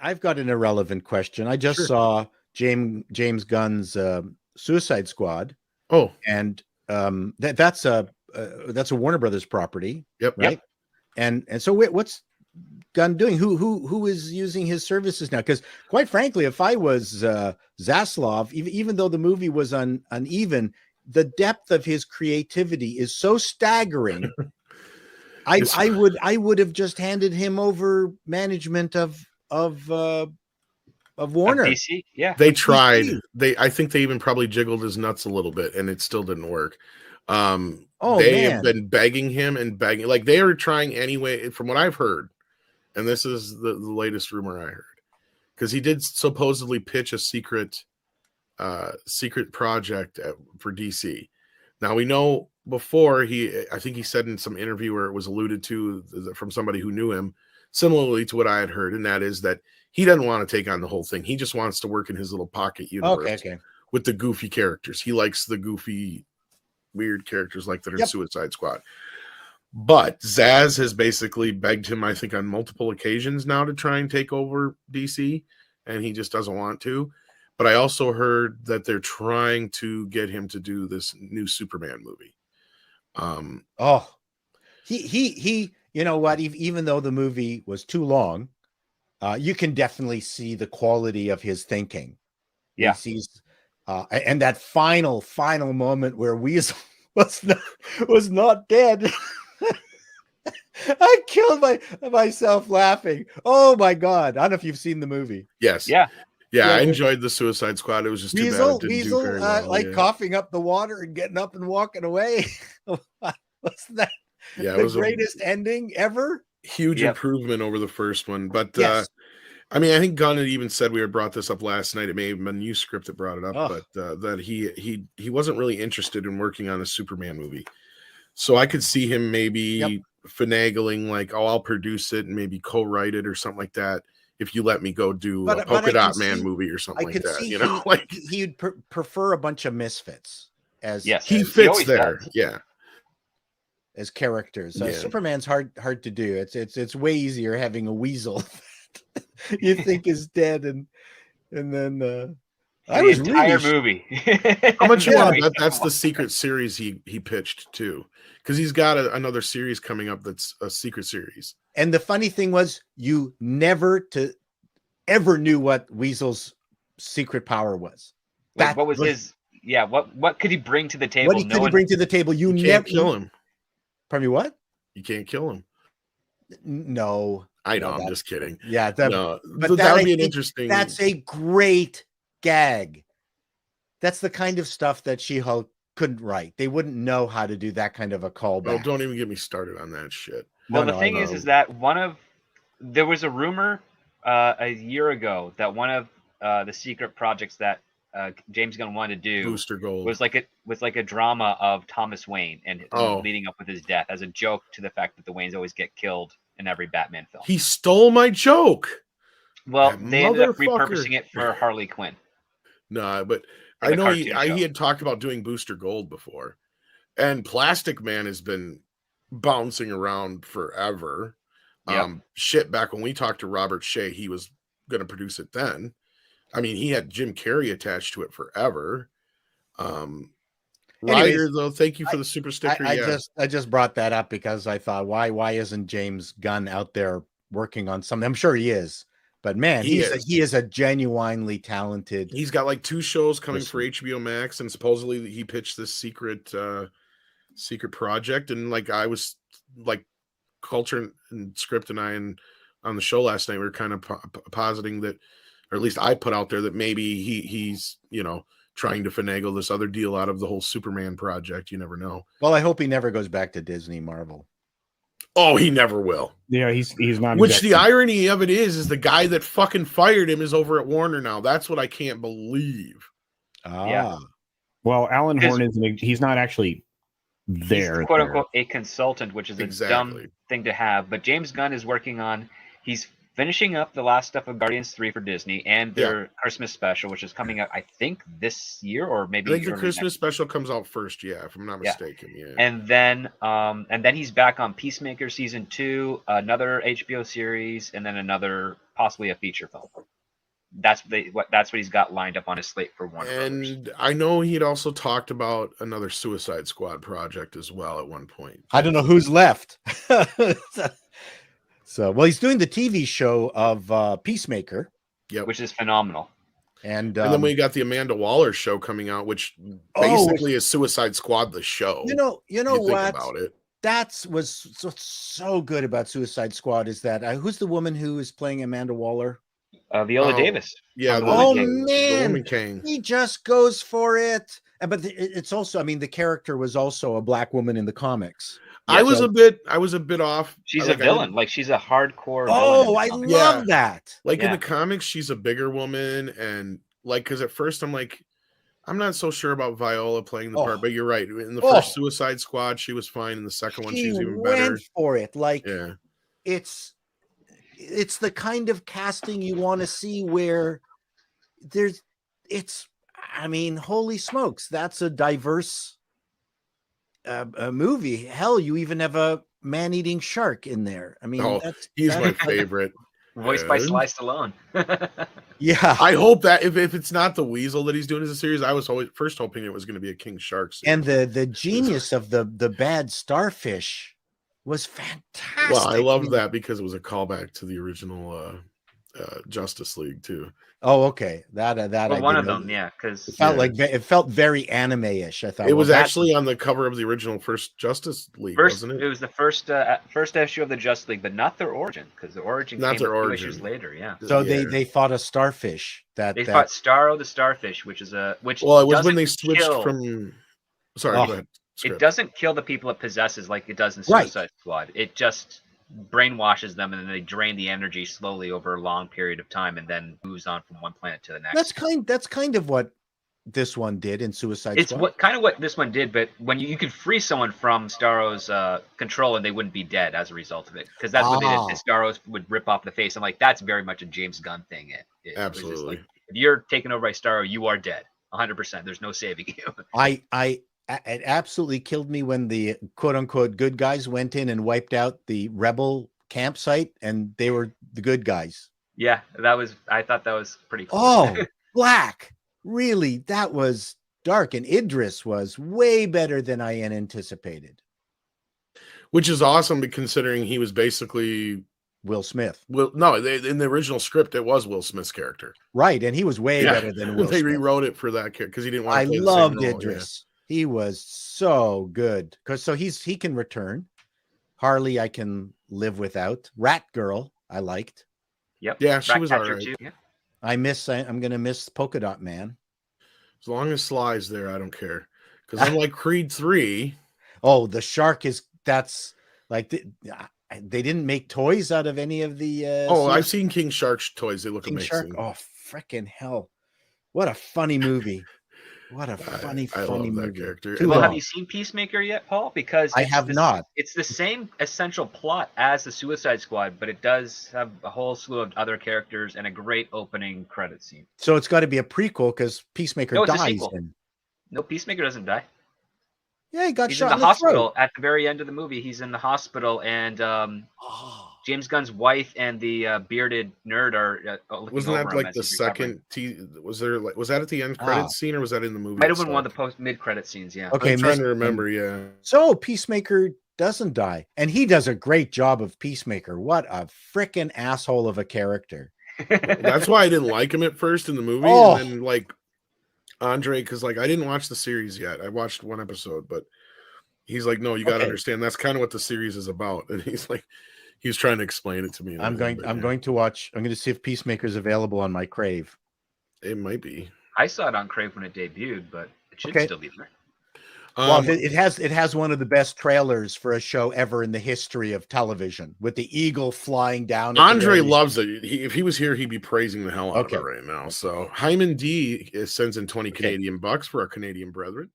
I've got an irrelevant question. I just Sure. saw James Gunn's Suicide Squad. Oh, and that's a Warner Brothers property, yep. right? And so what's Gunn doing? Who is using his services now? Because quite frankly, if I was Zaslav, even though the movie was uneven, the depth of his creativity is so staggering. I would have just handed him over management of Warner. DC, yeah. They tried. I think they even probably jiggled his nuts a little bit, and it still didn't work. They have been begging him and begging, like they are trying anyway, from what I've heard. And this is the latest rumor I heard, because he did supposedly pitch a secret project for DC. Now we know before I think he said in some interview where it was alluded to from somebody who knew him, similarly to what I had heard, and that is that he doesn't want to take on the whole thing. He just wants to work in his little pocket universe with the goofy characters. He likes the goofy, weird characters like that are in Suicide Squad. But Zaz has basically begged him, I think, on multiple occasions now to try and take over DC, and he just doesn't want to. But I also heard that they're trying to get him to do this new Superman movie. He you know what? Even though the movie was too long, you can definitely see the quality of his thinking. Yeah. He sees, and that final moment where Weasel was not dead. I killed myself laughing. Oh my God. I don't know if you've seen the movie. Yes. Yeah. I enjoyed the Suicide Squad. It was just too bad it didn't do very well. Coughing up the water and getting up and walking away. Wasn't that the greatest ending ever? Huge improvement over the first one. But I mean, I think Gunn had even said, we had brought this up last night. It may have been a new script that brought it up, but that he wasn't really interested in working on a Superman movie. So I could see him maybe finagling, like, oh, I'll produce it and maybe co-write it or something like that, if you let me go do a Polka Dot Man movie or something like that. You know, like he'd prefer a bunch of misfits he fits there. Yeah. As characters. Superman's hard to do. It's way easier having a weasel you think is dead and then I was entire movie. How much you want to bet that's the secret series he pitched too? Because he's got another series coming up that's a secret series. And the funny thing was, you never ever knew what Weasel's secret power was. What was his? Yeah, what could he bring to the table? What could he bring to the table? You can't kill him. Pardon me, what? You can't kill him. No. I know, I'm just kidding. Yeah, but that would be an interesting. That's a great gag. That's the kind of stuff that She-Hulk couldn't write. They wouldn't know how to do that kind of a callback. Oh, don't even get me started on that shit. Well, the thing is that there was a rumor a year ago that one of the secret projects that James Gunn wanted to do, Booster Gold, was like a drama of Thomas Wayne and leading up with his death, as a joke to the fact that the Waynes always get killed in every Batman film. He stole my joke. Well, they ended up repurposing it for Harley Quinn. No, but I know he had talked about doing Booster Gold before, and Plastic Man has been bouncing around forever. Shit, back when we talked to Robert Shea, he was going to produce it then. I mean, he had Jim Carrey attached to it forever. Ryder, though, thank you for the super sticker. I just brought that up because I thought, why isn't James Gunn out there working on something? I'm sure he is, but man, he is a genuinely talented. He's got like 2 shows coming for HBO Max, and supposedly he pitched this secret project. And like I was like, Culture and Script and I on the show last night, we were kind of positing that, or at least I put out there that maybe he's trying to finagle this other deal out of the whole Superman project. You never know. Well, I hope he never goes back to Disney Marvel. Oh, he never will. Yeah, he's not. Which the irony of it is the guy that fucking fired him is over at Warner now. That's what I can't believe. Yeah. Well, Alan Horn he's not actually there. He's quote unquote a consultant, which is a dumb thing to have. But James Gunn is working on. He's finishing up the last stuff of Guardians 3 for Disney and their Christmas special, which is coming out, I think, this year or maybe I think the early Christmas next. special comes out first, if I'm not mistaken. Yeah. And then he's back on Peacemaker season 2, another HBO series, and then another possibly a feature film. That's what he's got lined up on his slate for Warner Brothers. And I know he'd also talked about another Suicide Squad project as well at one point. I don't know who's left. So, well, he's doing the TV show of Peacemaker, which is phenomenal. And then we got the Amanda Waller show coming out, which basically is Suicide Squad the show. You know what? About it. Was so good about Suicide Squad is that who's the woman who is playing Amanda Waller? Viola Davis. Yeah. Man, the woman King. He just goes for it. But it's also, I mean, the character was also a black woman in the comics. I was a bit off. She's a villain. Like she's a hardcore villain. Oh, I love that. Like in the comics, she's a bigger woman, and like because at first I'm like, I'm not so sure about Viola playing the part, but you're right. In the first Suicide Squad, she was fine. In the second one, she's even better. Went for it. Like it's the kind of casting you want to see where I mean, holy smokes, that's a diverse a movie. Hell, you even have a man-eating shark in there. I mean, he's my favorite. Voiced by Sly Stallone. Yeah. I hope that if it's not the Weasel that he's doing as a series, I was always first hoping it was going to be a King Shark series. And the genius of the bad starfish was fantastic. Well, I loved that because it was a callback to the original Justice League too. Oh, okay. That one of them, because it felt very anime-ish. I thought it was actually on the cover of the original first Justice League, wasn't it? It was the first issue of the Justice League, but not their origin, because the origin came a few issues later. Yeah. So they fought a starfish. They fought Starro the starfish, which it was when they switched from. Sorry, go ahead. It doesn't kill the people it possesses like it does in Suicide Squad. It just brainwashes them, and then they drain the energy slowly over a long period of time, and then moves on from one planet to the next. That's kind of what this one did in Suicide Squad. It's what this one did, but when you could free someone from Starro's control, and they wouldn't be dead as a result of it, because that's what they did. Starro would rip off the face. I'm like, that's very much a James Gunn thing. Absolutely. Was just like, if you're taken over by Starro, you are dead, 100%. There's no saving you. It absolutely killed me when the quote unquote good guys went in and wiped out the rebel campsite, and they were the good guys. Yeah, I thought that was pretty cool. Oh, Black. Really? That was dark. And Idris was way better than I had anticipated. Which is awesome, considering he was basically Will Smith. Well, no, in the original script, it was Will Smith's character. Right. And he was way better than Will They Smith. rewrote it for that character because he didn't want to play loved the same role. Idris. He was so good. He can return. Harley, I can live without. Rat Girl, I liked. Yep. Yeah, she was all right. Yeah. I'm going to miss Polka Dot Man. As long as Sly's there, I don't care. Because unlike Creed 3. Oh, the shark that's like they didn't make toys out of any of the. I've seen King Shark's toys. They look King amazing. Shark. Oh, freaking hell. What a funny movie. What a funny movie. That character. Well, have you seen Peacemaker yet, Paul? Because I have not. It's the same essential plot as the Suicide Squad, but it does have a whole slew of other characters and a great opening credit scene. So it's got to be a prequel because Peacemaker dies. No, Peacemaker doesn't die. Yeah, he got he's shot in the hospital at the very end of the movie. He's in the hospital, and James Gunn's wife and the bearded nerd are wasn't that like the second was that at the end credit scene, or was that in the movie? Might have been one of the mid credit scenes. Yeah. Okay, I'm trying to remember. Yeah. So Peacemaker doesn't die, and he does a great job of Peacemaker. What a freaking asshole of a character. That's why I didn't like him at first in the movie, and then like Andre, because like I didn't watch the series yet. I watched one episode, but he's like, no, you got to understand that's kind of what the series is about, and he's like. He was trying to explain it to me. I'm going to watch. I'm going to see if Peacemaker's available on my Crave. It might be. I saw it on Crave when it debuted, but it should still be there. Well, it has one of the best trailers for a show ever in the history of television, with the eagle flying down. Andre loves it. If he was here, he'd be praising the hell out of it right now. So Hyman D sends in 20 Canadian bucks for our Canadian brethren.